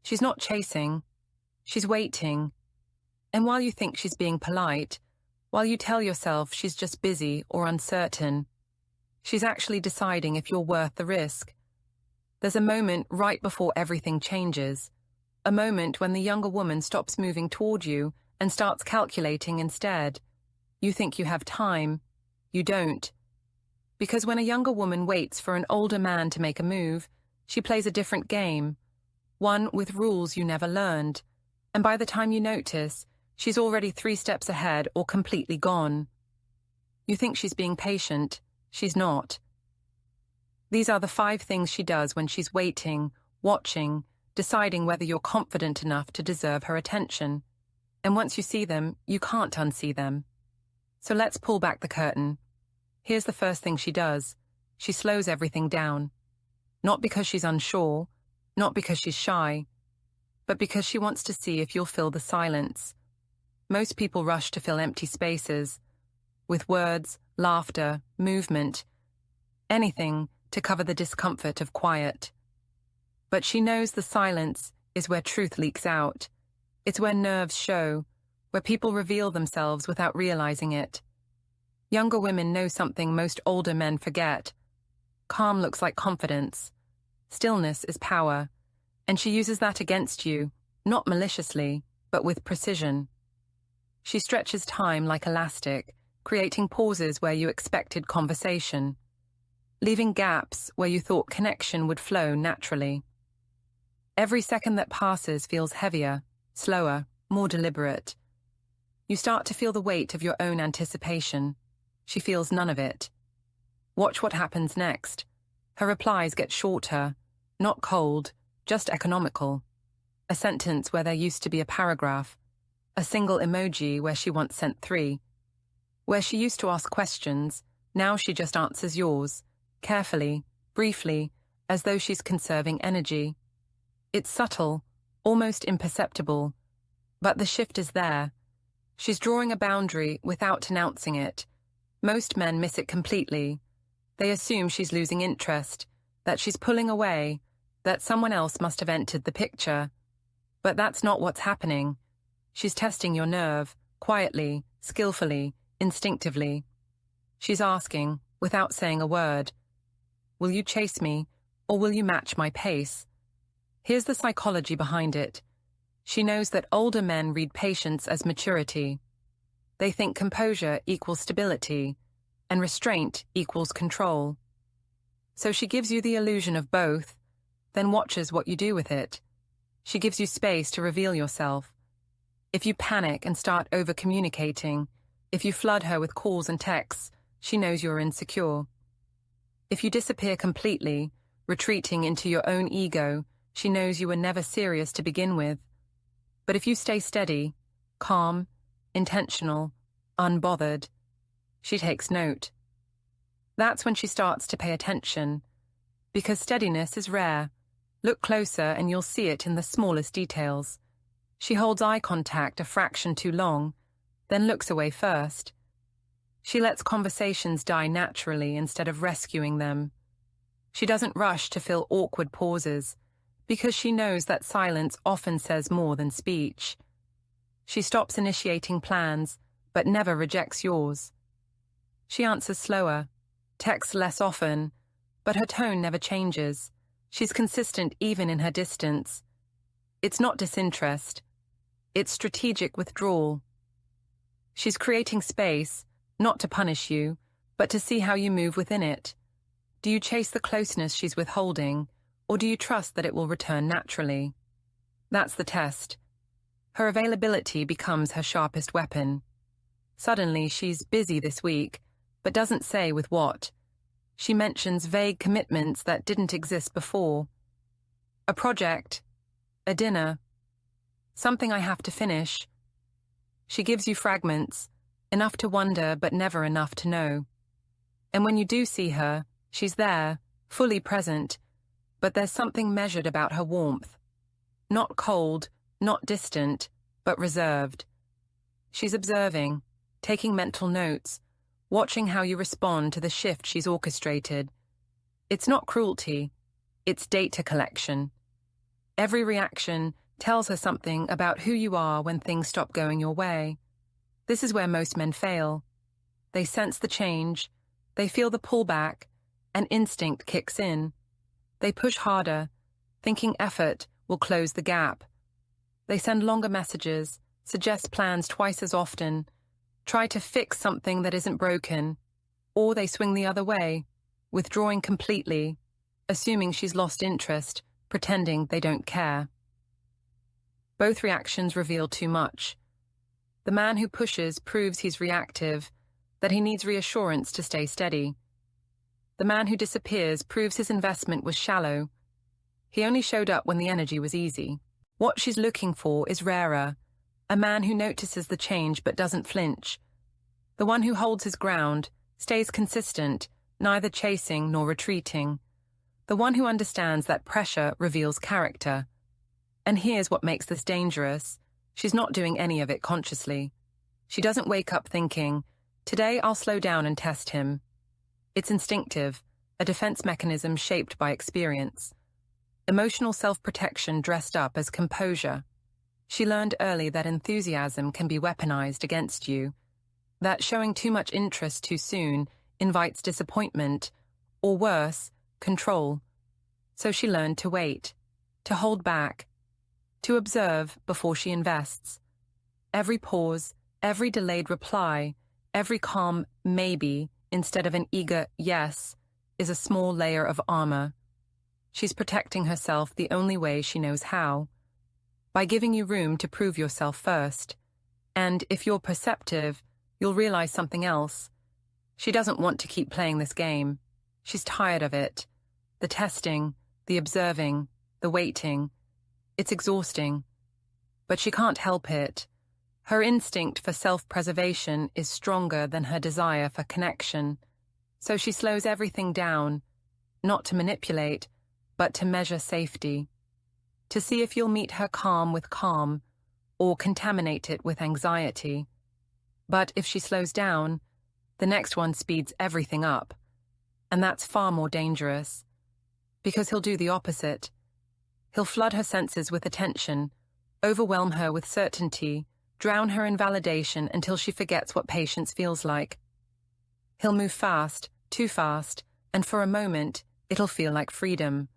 She's not chasing, she's waiting. And while you think she's being polite, while you tell yourself she's just busy or uncertain, she's actually deciding if you're worth the risk. There's a moment right before everything changes, a moment when the younger woman stops moving toward you and starts calculating instead. You think you have time. You don't. Because when a younger woman waits for an older man to make a move, she plays a different game, one with rules you never learned. And by the time you notice, she's already 3 steps ahead or completely gone. You think she's being patient. She's not. These are the 5 things she does when she's waiting, watching, deciding whether you're confident enough to deserve her attention. And once you see them, you can't unsee them. So let's pull back the curtain. Here's the first thing she does. She slows everything down. Not because she's unsure, not because she's shy, but because she wants to see if you'll fill the silence. Most people rush to fill empty spaces with words, laughter, movement, anything to cover the discomfort of quiet. But she knows the silence is where truth leaks out. It's where nerves show, where people reveal themselves without realizing it. Younger women know something most older men forget. Calm looks like confidence. Stillness is power. And she uses that against you, not maliciously, but with precision. She stretches time like elastic, creating pauses where you expected conversation, leaving gaps where you thought connection would flow naturally. Every second that passes feels heavier, slower, more deliberate. You start to feel the weight of your own anticipation. She feels none of it. Watch what happens next. Her replies get shorter, not cold, just economical. A sentence where there used to be a paragraph. A single emoji where she once sent 3. Where she used to ask questions, now she just answers yours, carefully, briefly, as though she's conserving energy. It's subtle, almost imperceptible, but the shift is there. She's drawing a boundary without announcing it. Most men miss it completely. They assume she's losing interest, that she's pulling away, that someone else must have entered the picture. But that's not what's happening. She's testing your nerve, quietly, skillfully, instinctively. She's asking, without saying a word, will you chase me, or will you match my pace? Here's the psychology behind it. She knows that older men read patience as maturity. They think composure equals stability, and restraint equals control. So she gives you the illusion of both, then watches what you do with it. She gives you space to reveal yourself. If you panic and start over-communicating, if you flood her with calls and texts, she knows you're insecure. If you disappear completely, retreating into your own ego, she knows you were never serious to begin with. But if you stay steady, calm, intentional, unbothered, she takes note. That's when she starts to pay attention, because steadiness is rare. Look closer and you'll see it in the smallest details. She holds eye contact a fraction too long, then looks away first. She lets conversations die naturally instead of rescuing them. She doesn't rush to fill awkward pauses, because she knows that silence often says more than speech. She stops initiating plans, but never rejects yours. She answers slower, texts less often, but her tone never changes. She's consistent even in her distance. It's not disinterest. It's strategic withdrawal. She's creating space, not to punish you, but to see how you move within it. Do you chase the closeness she's withholding, or do you trust that it will return naturally? That's the test. Her availability becomes her sharpest weapon. Suddenly, she's busy this week, but doesn't say with what. She mentions vague commitments that didn't exist before. A project, a dinner, something I have to finish. She gives you fragments, enough to wonder but never enough to know. And when you do see her, she's there, fully present, but there's something measured about her warmth. Not cold, not distant, but reserved. She's observing, taking mental notes, watching how you respond to the shift she's orchestrated. It's not cruelty, it's data collection. Every reaction tells her something about who you are when things stop going your way. This is where most men fail. They sense the change, they feel the pullback, and instinct kicks in. They push harder, thinking effort will close the gap. They send longer messages, suggest plans twice as often, try to fix something that isn't broken, or they swing the other way, withdrawing completely, assuming she's lost interest, pretending they don't care. Both reactions reveal too much. The man who pushes proves he's reactive, that he needs reassurance to stay steady. The man who disappears proves his investment was shallow. He only showed up when the energy was easy. What she's looking for is rarer, a man who notices the change but doesn't flinch. The one who holds his ground, stays consistent, neither chasing nor retreating. The one who understands that pressure reveals character. And here's what makes this dangerous. She's not doing any of it consciously. She doesn't wake up thinking, "Today I'll slow down and test him." It's instinctive, a defense mechanism shaped by experience. Emotional self-protection dressed up as composure. She learned early that enthusiasm can be weaponized against you, that showing too much interest too soon invites disappointment, or worse, control. So she learned to wait, to hold back, to observe before she invests. Every pause, every delayed reply, every calm maybe instead of an eager yes is a small layer of armor. She's protecting herself the only way she knows how, by giving you room to prove yourself first. And if you're perceptive, you'll realize something else. She doesn't want to keep playing this game. She's tired of it. The testing, the observing, the waiting. It's exhausting. But she can't help it. Her instinct for self-preservation is stronger than her desire for connection. So she slows everything down, not to manipulate, but to measure safety. To see if you'll meet her calm with calm, or contaminate it with anxiety. But if she slows down, the next one speeds everything up. And that's far more dangerous. Because he'll do the opposite. He'll flood her senses with attention, overwhelm her with certainty, drown her in validation until she forgets what patience feels like. He'll move fast, too fast, and for a moment, it'll feel like freedom.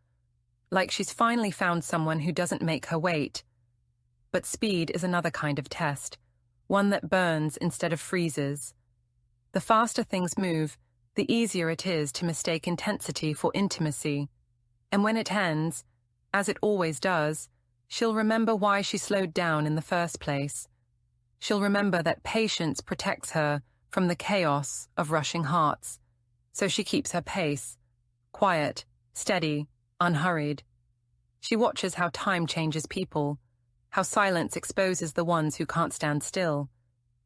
Like she's finally found someone who doesn't make her wait. But speed is another kind of test, one that burns instead of freezes. The faster things move, the easier it is to mistake intensity for intimacy. And when it ends, as it always does, she'll remember why she slowed down in the first place. She'll remember that patience protects her from the chaos of rushing hearts. So she keeps her pace, quiet, steady, unhurried. She watches how time changes people, how silence exposes the ones who can't stand still.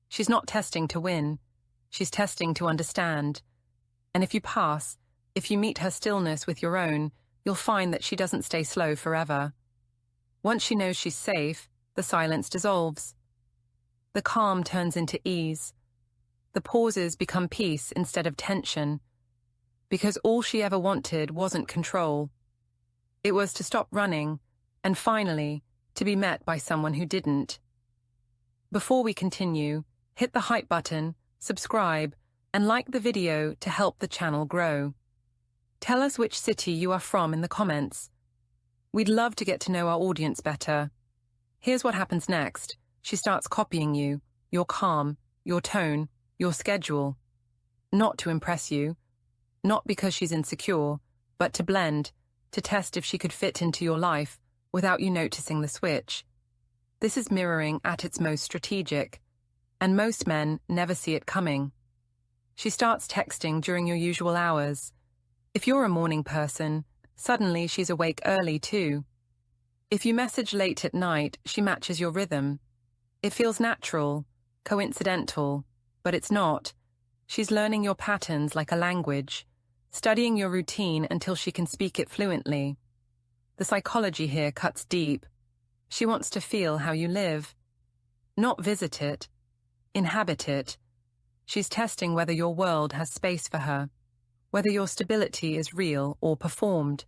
She's not testing to win. She's testing to understand. And if you pass, if you meet her stillness with your own, you'll find that she doesn't stay slow forever. Once she knows she's safe, the silence dissolves. The calm turns into ease. The pauses become peace instead of tension. Because all she ever wanted wasn't control. It was to stop running, and finally, to be met by someone who didn't. Before we continue, hit the hype button, subscribe, and like the video to help the channel grow. Tell us which city you are from in the comments. We'd love to get to know our audience better. Here's what happens next. She starts copying you, your calm, your tone, your schedule. Not to impress you, not because she's insecure, but to blend, to test if she could fit into your life without you noticing the switch. This is mirroring at its most strategic, and most men never see it coming. She starts texting during your usual hours. If you're a morning person, suddenly she's awake early too. If you message late at night, she matches your rhythm. It feels natural, coincidental, but it's not. She's learning your patterns like a language, studying your routine until she can speak it fluently. The psychology here cuts deep. She wants to feel how you live. Not visit it, inhabit it. She's testing whether your world has space for her, whether your stability is real or performed.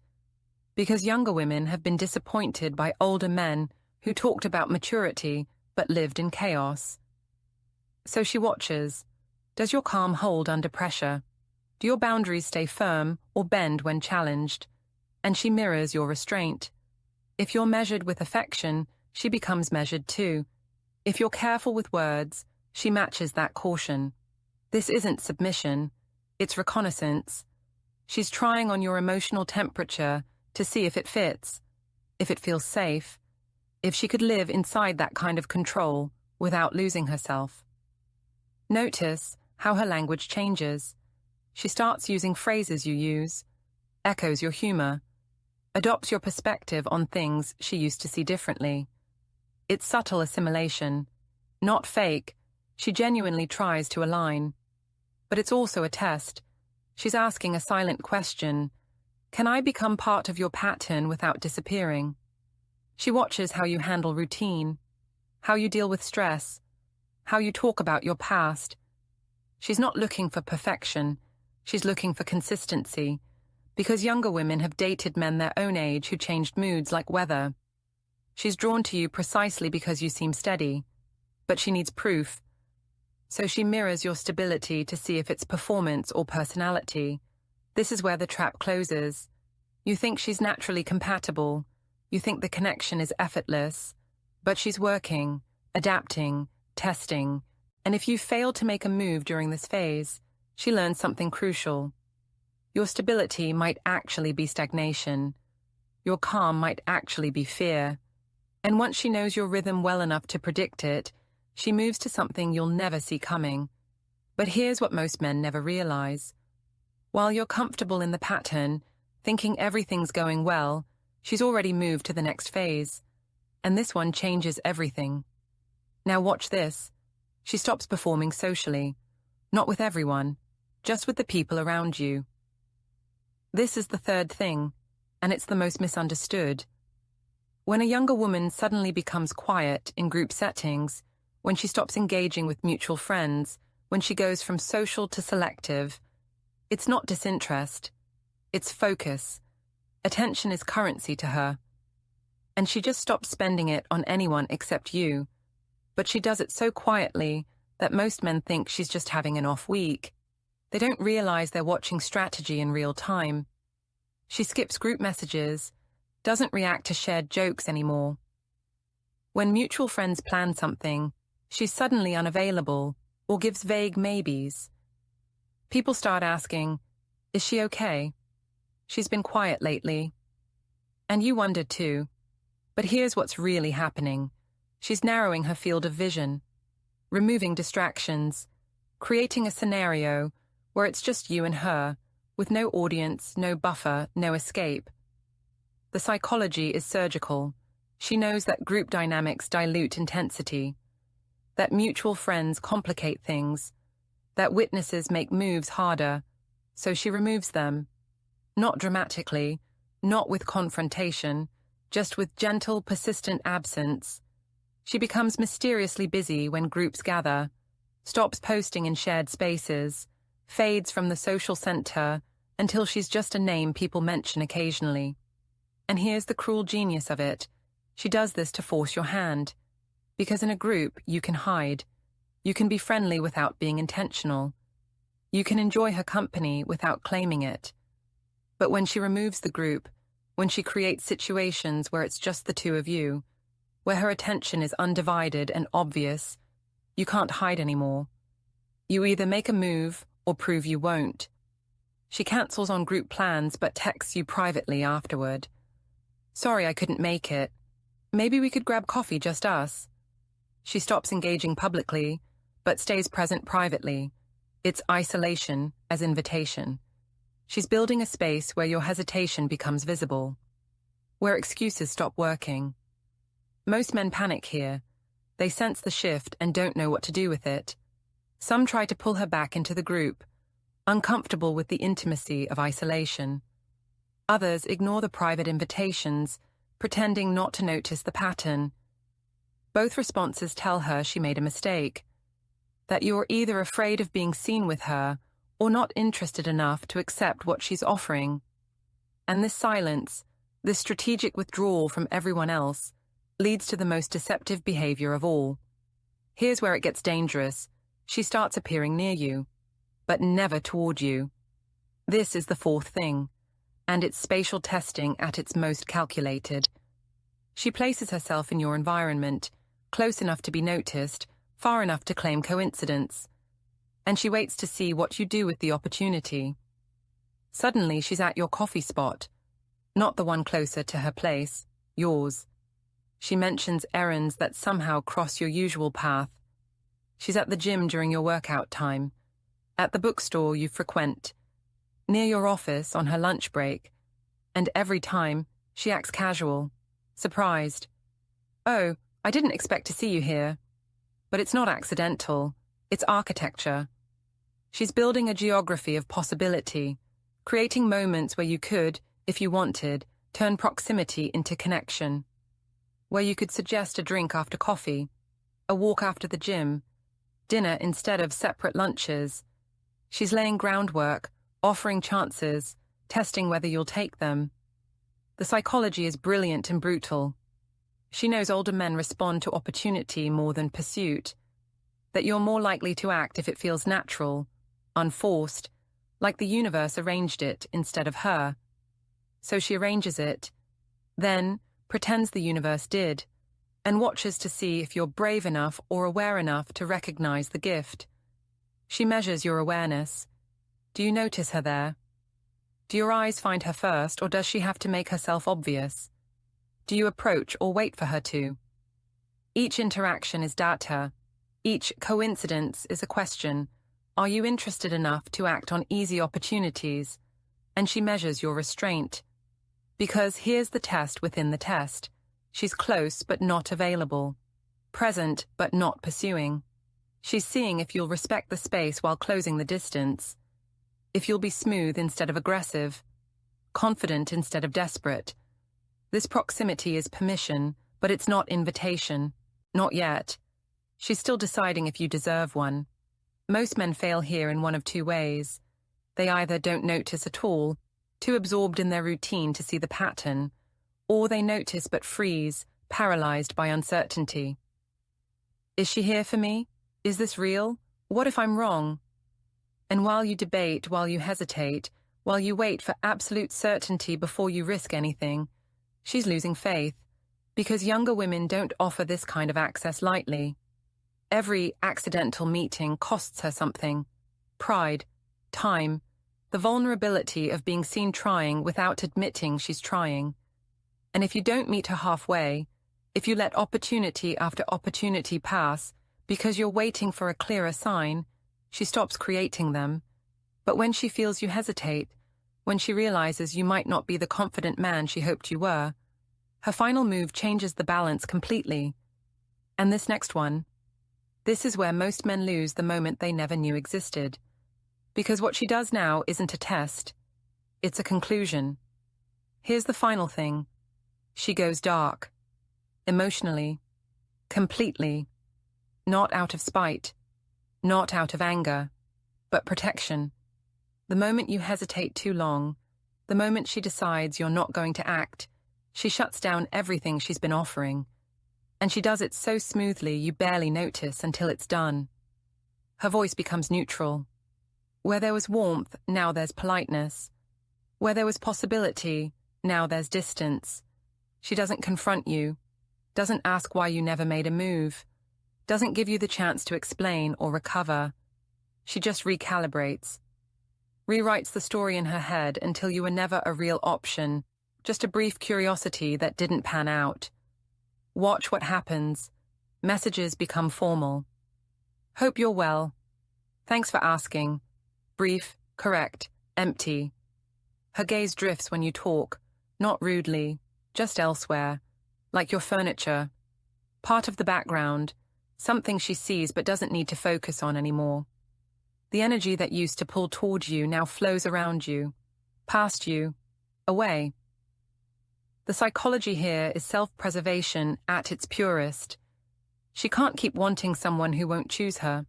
because younger women have been disappointed by older men who talked about maturity but lived in chaos. So she watches. Does your calm hold under pressure? Do your boundaries stay firm or bend when challenged? And she mirrors your restraint. If you're measured with affection, she becomes measured too. If you're careful with words, she matches that caution. This isn't submission, it's reconnaissance. She's trying on your emotional temperature to see if it fits, if it feels safe, if she could live inside that kind of control without losing herself. Notice how her language changes. She starts using phrases you use, echoes your humor, adopts your perspective on things she used to see differently. It's subtle assimilation, not fake. She genuinely tries to align. But it's also a test. She's asking a silent question. Can I become part of your pattern without disappearing? She watches how you handle routine, how you deal with stress, how you talk about your past. She's not looking for perfection. She's looking for consistency, because younger women have dated men their own age who changed moods like weather. She's drawn to you precisely because you seem steady, but she needs proof. So she mirrors your stability to see if it's performance or personality. This is where the trap closes. You think she's naturally compatible. You think the connection is effortless. But she's working, adapting, testing. And if you fail to make a move during this phase, she learns something crucial. Your stability might actually be stagnation. Your calm might actually be fear. And once she knows your rhythm well enough to predict it, she moves to something you'll never see coming. But here's what most men never realize. While you're comfortable in the pattern, thinking everything's going well, she's already moved to the next phase. And this one changes everything. Now watch this. She stops performing socially. Not with everyone, just with the people around you. This is the third thing, and it's the most misunderstood. When a younger woman suddenly becomes quiet in group settings, when she stops engaging with mutual friends, when she goes from social to selective, it's not disinterest, it's focus. Attention is currency to her. And she just stops spending it on anyone except you. But she does it so quietly that most men think she's just having an off week. They don't realize they're watching strategy in real time. She skips group messages, doesn't react to shared jokes anymore. When mutual friends plan something, she's suddenly unavailable or gives vague maybes. People start asking, is she okay? She's been quiet lately. And you wonder too. But here's what's really happening. She's narrowing her field of vision, removing distractions, creating a scenario where it's just you and her, with no audience, no buffer, no escape. The psychology is surgical. She knows that group dynamics dilute intensity, that mutual friends complicate things, that witnesses make moves harder, so she removes them. Not dramatically, not with confrontation, just with gentle, persistent absence. She becomes mysteriously busy when groups gather, stops posting in shared spaces, fades from the social center until she's just a name people mention occasionally. And here's the cruel genius of it. She does this to force your hand. Because in a group, you can hide. You can be friendly without being intentional. You can enjoy her company without claiming it. But when she removes the group, when she creates situations where it's just the two of you, where her attention is undivided and obvious, you can't hide anymore. You either make a move or prove you won't. She cancels on group plans but texts you privately afterward. Sorry I couldn't make it. Maybe we could grab coffee, just us. She stops engaging publicly, but stays present privately. It's isolation as invitation. She's building a space where your hesitation becomes visible, where excuses stop working. Most men panic here. They sense the shift and don't know what to do with it. Some try to pull her back into the group, uncomfortable with the intimacy of isolation. Others ignore the private invitations, pretending not to notice the pattern. Both responses tell her she made a mistake, that you're either afraid of being seen with her or not interested enough to accept what she's offering. And this silence, This strategic withdrawal from everyone else leads to the most deceptive behavior of all. Here's where it gets dangerous. She starts appearing near you, but never toward you. This is the fourth thing, and it's spatial testing at its most calculated. She places herself in your environment, close enough to be noticed, far enough to claim coincidence. And she waits to see what you do with the opportunity. Suddenly, she's at your coffee spot, not the one closer to her place, yours. She mentions errands that somehow cross your usual path. She's at the gym during your workout time, at the bookstore you frequent, near your office on her lunch break, and every time she acts casual, surprised. Oh, I didn't expect to see you here. But it's not accidental, it's architecture. She's building a geography of possibility, creating moments where you could, if you wanted, turn proximity into connection. Where you could suggest a drink after coffee, a walk after the gym, dinner instead of separate lunches. She's laying groundwork, offering chances, testing whether you'll take them. The psychology is brilliant and brutal. She knows older men respond to opportunity more than pursuit, that you're more likely to act if it feels natural, unforced, like the universe arranged it instead of her. So she arranges it, then pretends the universe did, and watches to see if you're brave enough or aware enough to recognize the gift. She measures your awareness. Do you notice her there? Do your eyes find her first, or does she have to make herself obvious? Do you approach or wait for her to? Each interaction is data. Each coincidence is a question. Are you interested enough to act on easy opportunities? And she measures your restraint. Because here's the test within the test. She's close but not available. Present but not pursuing. She's seeing if you'll respect the space while closing the distance. If you'll be smooth instead of aggressive. Confident instead of desperate. This proximity is permission, but it's not invitation. Not yet. She's still deciding if you deserve one. Most men fail here in one of two ways. They either don't notice at all, too absorbed in their routine to see the pattern, or they notice but freeze, paralyzed by uncertainty. Is she here for me? Is this real? What if I'm wrong? And while you debate, while you hesitate, while you wait for absolute certainty before you risk anything, she's losing faith, because younger women don't offer this kind of access lightly. Every accidental meeting costs her something. Pride, time, the vulnerability of being seen trying without admitting she's trying. And if you don't meet her halfway, if you let opportunity after opportunity pass because you're waiting for a clearer sign, she stops creating them. But when she feels you hesitate, when she realizes you might not be the confident man she hoped you were, her final move changes the balance completely. And this next one, this is where most men lose the moment they never knew existed. Because what she does now isn't a test, it's a conclusion. Here's the final thing. She goes dark. Emotionally. Completely. Not out of spite. Not out of anger. But protection. The moment you hesitate too long, the moment she decides you're not going to act, she shuts down everything she's been offering. And she does it so smoothly you barely notice until it's done. Her voice becomes neutral. Where there was warmth, now there's politeness. Where there was possibility, now there's distance. She doesn't confront you, doesn't ask why you never made a move, doesn't give you the chance to explain or recover. She just recalibrates. Rewrites the story in her head until you were never a real option, just a brief curiosity that didn't pan out. Watch what happens. Messages become formal. Hope you're well. Thanks for asking. Brief, correct, empty. Her gaze drifts when you talk, not rudely, just elsewhere, like your furniture. Part of the background, something she sees but doesn't need to focus on anymore. The energy that used to pull toward you now flows around you, past you, away. The psychology here is self-preservation at its purest. She can't keep wanting someone who won't choose her.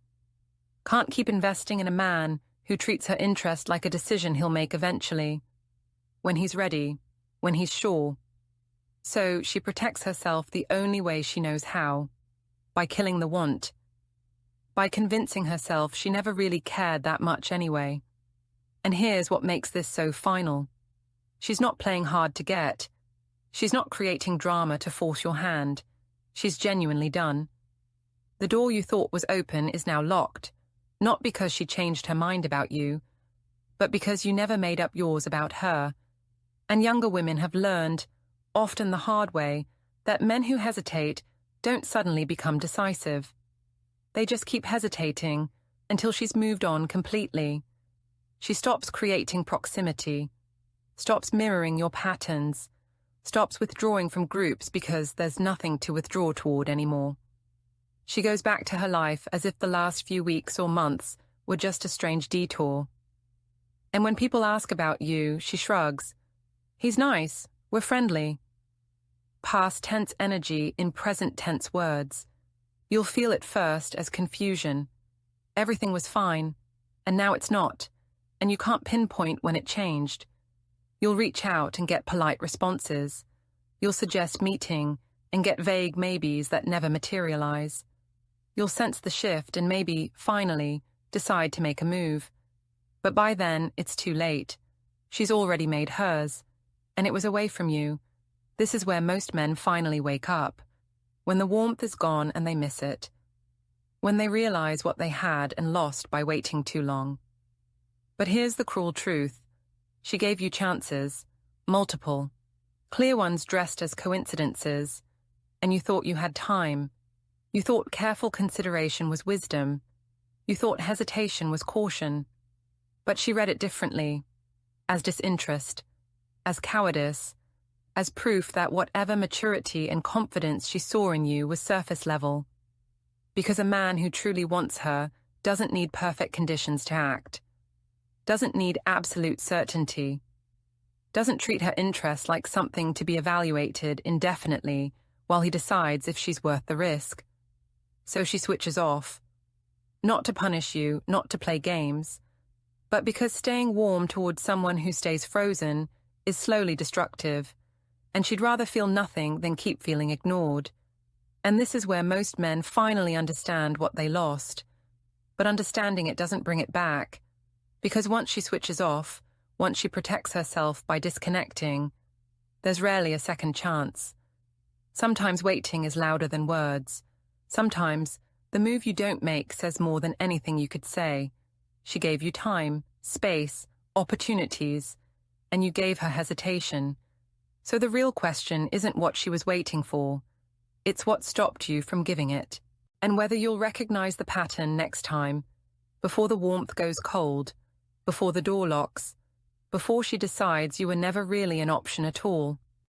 Can't keep investing in a man who treats her interest like a decision he'll make eventually. When he's ready, when he's sure, So she protects herself the only way she knows how, by killing the want, by convincing herself she never really cared that much anyway. And here's what makes this so final. She's not playing hard to get. She's not creating drama to force your hand. She's genuinely done. The door you thought was open is now locked, not because she changed her mind about you, but because you never made up yours about her. And younger women have learned, often the hard way, that men who hesitate don't suddenly become decisive. They just keep hesitating until she's moved on completely. She stops creating proximity, stops mirroring your patterns, stops withdrawing from groups because there's nothing to withdraw toward anymore. She goes back to her life as if the last few weeks or months were just a strange detour. And when people ask about you, she shrugs. He's nice, we're friendly. Past tense energy in present tense words. You'll feel it first as confusion. Everything was fine, and now it's not, and you can't pinpoint when it changed. You'll reach out and get polite responses. You'll suggest meeting and get vague maybes that never materialize. You'll sense the shift and maybe, finally, decide to make a move. But by then, it's too late. She's already made hers, and it was away from you. This is where most men finally wake up, when the warmth is gone and they miss it, when they realize what they had and lost by waiting too long. But here's the cruel truth. She gave you chances, multiple, clear ones dressed as coincidences, and you thought you had time. You thought careful consideration was wisdom. You thought hesitation was caution. But she read it differently, as disinterest, as cowardice, as proof that whatever maturity and confidence she saw in you was surface level. Because a man who truly wants her doesn't need perfect conditions to act, doesn't need absolute certainty, doesn't treat her interest like something to be evaluated indefinitely while he decides if she's worth the risk. So she switches off, not to punish you, not to play games, but because staying warm towards someone who stays frozen is slowly destructive, and she'd rather feel nothing than keep feeling ignored. And this is where most men finally understand what they lost. But understanding it doesn't bring it back, because once she switches off, once she protects herself by disconnecting, there's rarely a second chance. Sometimes waiting is louder than words. Sometimes the move you don't make says more than anything you could say. She gave you time, space, opportunities, and you gave her hesitation. So the real question isn't what she was waiting for. It's what stopped you from giving it. And whether you'll recognize the pattern next time, before the warmth goes cold, before the door locks, before she decides you were never really an option at all.